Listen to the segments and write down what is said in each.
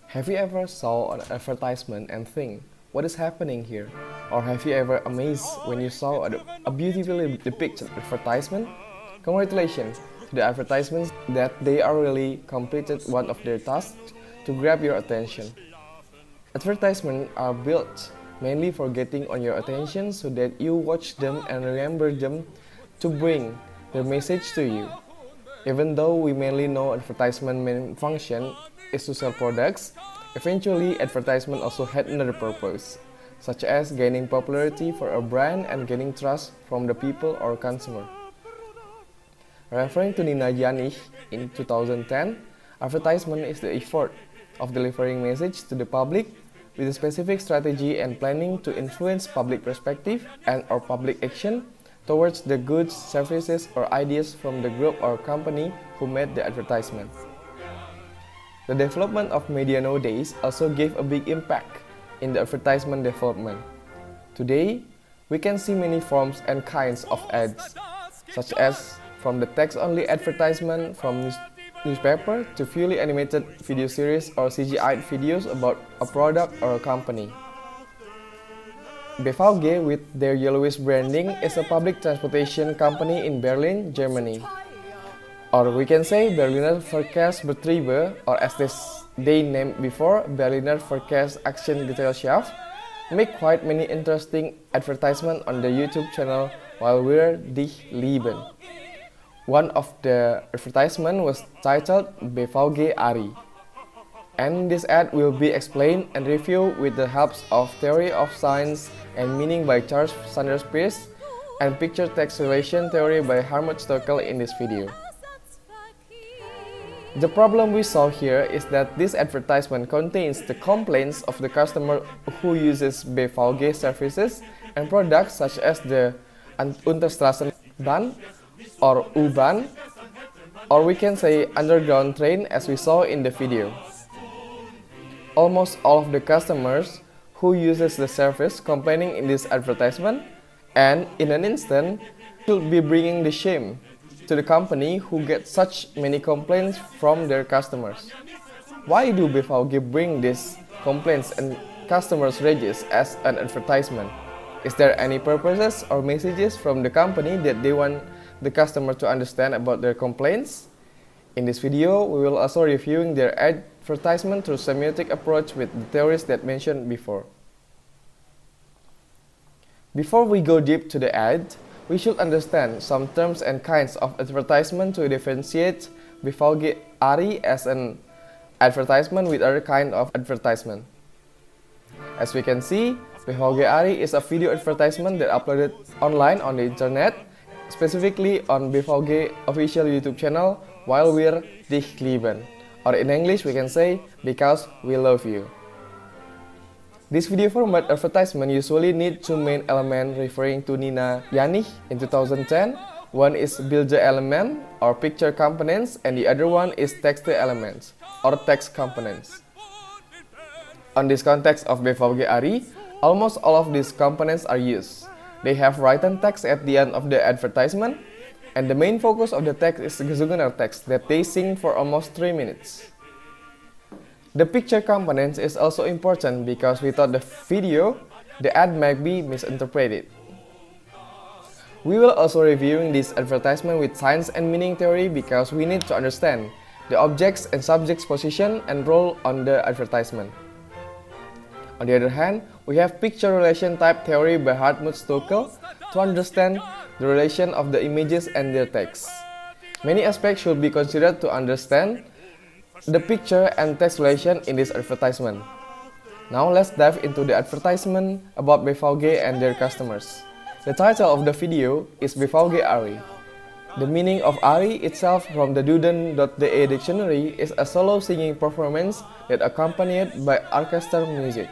Have you ever saw an advertisement and think, what is happening here? Or have you ever amazed when you saw a beautifully depicted advertisement? Congratulations to the advertisements that they are really completed one of their tasks to grab your attention. Advertisements are built mainly for getting on your attention so that you watch them and remember them to bring their message to you. Even though we mainly know advertisement main function is to sell products, eventually advertisement also had another purpose, such as gaining popularity for a brand and gaining trust from the people or consumer. Referring to Nina Janich in 2010, advertisement is the effort of delivering message to the public with a specific strategy and planning to influence public perspective and or public action towards the goods, services, or ideas from the group or company who made the advertisement. The development of media nowadays also gave a big impact in the advertisement development. Today, we can see many forms and kinds of ads, such as from the text-only advertisement from newspaper to fully animated video series or CGI videos about a product or a company. BVG, with their yellowish branding, is a public transportation company in Berlin, Germany. Or we can say Berliner Verkehrsbetriebe, or as they named before, Berliner Verkehrsaktien-Gesellschaft, make quite many interesting advertisements on the YouTube channel While We're Dich Lieben. One of the advertisements was titled Bvg-Arie. And this ad will be explained and reviewed with the help of theory of science and meaning by Charles Sanders Peirce and picture text relation theory by Helmut Stoeckel in this video. The problem we saw here is that this advertisement contains the complaints of the customer who uses BVG services and products such as the Unterstrassenbahn or U-Bahn, or we can say underground train as we saw in the video. Almost all of the customers who uses the service complaining in this advertisement, and in an instant should be bringing the shame to the company who gets such many complaints from their customers. Why do BVG bring these complaints and customers' rages as an advertisement? Is there any purposes or messages from the company that they want the customer to understand about their complaints? In this video, we will also reviewing their advertisement through semiotic approach with the theories that mentioned before. Before we go deep to the ad, we should understand some terms and kinds of advertisement to differentiate Bvg-Arie as an advertisement with other kind of advertisement. As we can see, Bvg-Arie is a video advertisement that uploaded online on the internet, specifically on BVG official YouTube channel While We're Dich Lieben, or in English we can say Because We Love You. This video format advertisement usually need two main elements referring to Nina Janich in 2010. One is Bilder element or picture components and the other one is text elements or text components. On this context of Bvg-Arie, almost all of these components are used. They have written text at the end of the advertisement, and the main focus of the text is the Gesungene text that they sing for almost 3 minutes. The picture components is also important because without the video, the ad might be misinterpreted. We will also reviewing this advertisement with science and meaning theory because we need to understand the objects and subjects position and role on the advertisement. On the other hand, we have picture relation type theory by Helmut Stoeckel to understand the relation of the images and their text. Many aspects should be considered to understand the picture and text relation in this advertisement. Now let's dive into the advertisement about BVG and their customers. The title of the video is Bvg-Arie. The meaning of Arie itself from the Duden.de dictionary is a solo singing performance that accompanied by orchestral music.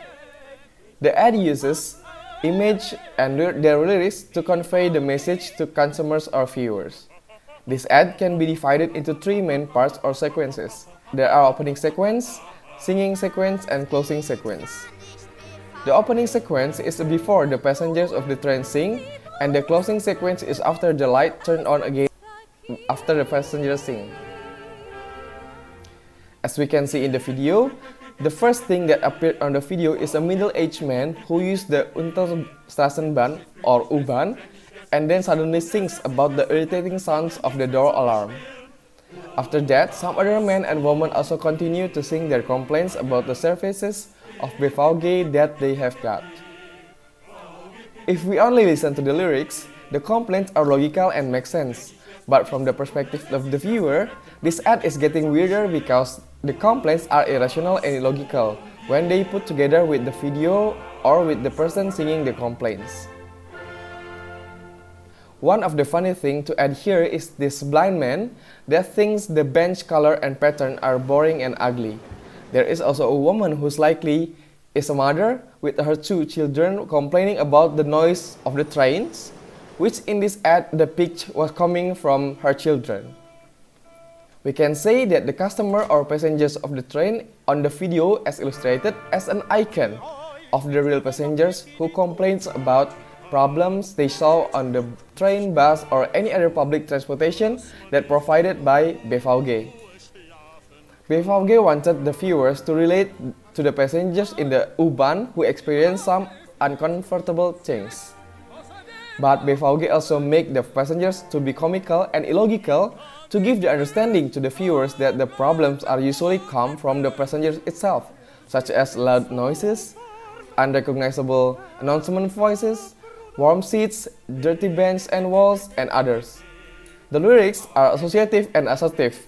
The ad uses image and their lyrics to convey the message to consumers or viewers. This ad can be divided into 3 main parts or sequences. There are opening sequence, singing sequence, and closing sequence. The opening sequence is before the passengers of the train sing, and the closing sequence is after the light turn on again after the passengers sing. As we can see in the video, The first thing that appeared on the video is a middle-aged man who used the Unterstraßenbahn or U-Bahn and then suddenly sings about the irritating sounds of the door alarm. After that, some other men and women also continue to sing their complaints about the services of BVG that they have got. If we only listen to the lyrics, the complaints are logical and make sense. But from the perspective of the viewer, this ad is getting weirder because the complaints are irrational and illogical when they put together with the video or with the person singing the complaints. One of the funny things to add here is this blind man that thinks the bench color and pattern are boring and ugly. There is also a woman who's likely is a mother with her 2 children complaining about the noise of the trains, which in this ad the pitch was coming from her children. We can say that the customer or passengers of the train on the video as illustrated as an icon of the real passengers who complains about problems they saw on the train, bus or any other public transportation that provided by BVG. BVG wanted the viewers to relate to the passengers in the U-Bahn who experienced some uncomfortable things. But BVG also make the passengers to be comical and illogical to give the understanding to the viewers that the problems are usually come from the passengers itself, such as loud noises, unrecognizable announcement voices, warm seats, dirty benches and walls, and others. The lyrics are associative and assertive,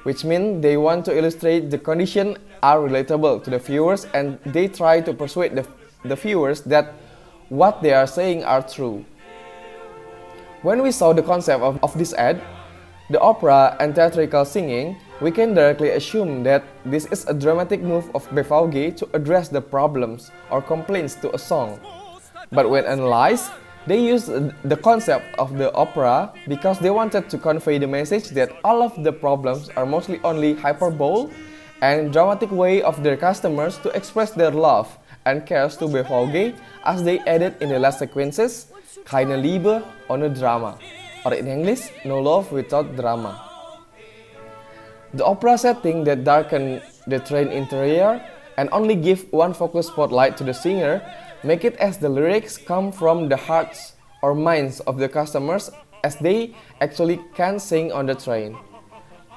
which means they want to illustrate the condition are relatable to the viewers and they try to persuade the viewers that what they are saying are true. When we saw the concept of this ad, the opera and theatrical singing, we can directly assume that this is a dramatic move of BVG to address the problems or complaints to a song. But when analyzed, they used the concept of the opera because they wanted to convey the message that all of the problems are mostly only hyperbole and dramatic way of their customers to express their love and cares to BVG, as they added in the last sequences, keine Liebe ohne Drama, or in English, no love without drama. The opera setting that darkened the train interior and only give one focus spotlight to the singer make it as the lyrics come from the hearts or minds of the customers as they actually can sing on the train.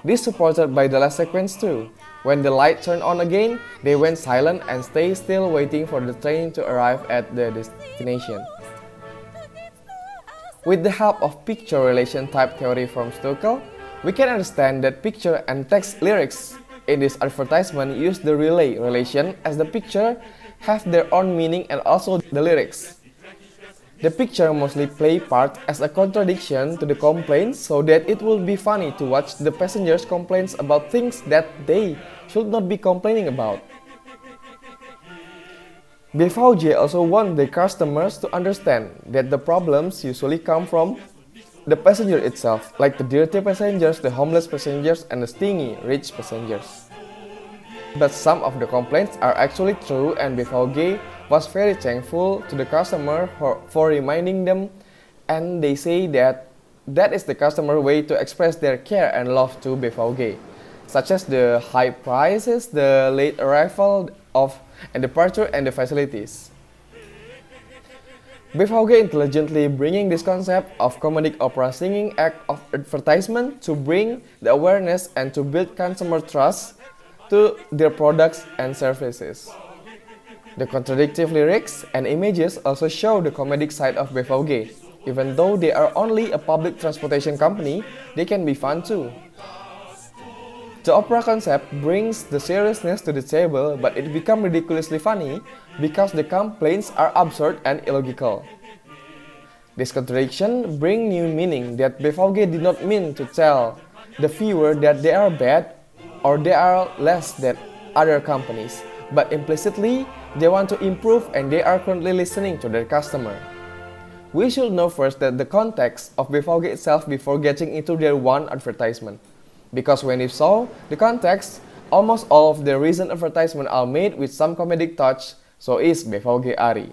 This supported by the last sequence too. When the light turned on again, they went silent and stayed still waiting for the train to arrive at the destination. With the help of picture relation type theory from Stokel, we can understand that picture and text lyrics in this advertisement use the relay relation as the picture have their own meaning and also the lyrics. The picture mostly play part as a contradiction to the complaints so that it will be funny to watch the passengers complaints about things that they should not be complaining about. BVG also want the customers to understand that the problems usually come from the passenger itself, like the dirty passengers, the homeless passengers, and the stingy rich passengers. But some of the complaints are actually true and BVG was very thankful to the customer for reminding them, and they say that that is the customer way to express their care and love to BVG, such as the high prices, the late arrival of and departure and the facilities. BVG intelligently bringing this concept of comedic opera singing act of advertisement to bring the awareness and to build consumer trust to their products and services. The contradictory lyrics and images also show the comedic side of BVG. Even though they are only a public transportation company, they can be fun too. The opera concept brings the seriousness to the table, but it becomes ridiculously funny because the complaints are absurd and illogical. This contradiction brings new meaning that BVG did not mean to tell the viewer that they are bad or they are less than other companies, but implicitly they want to improve and they are currently listening to their customer. We should know first that the context of BVG itself before getting into their one advertisement. Because when you saw the context, almost all of the recent advertisements are made with some comedic touch, so is Bvg-Arie.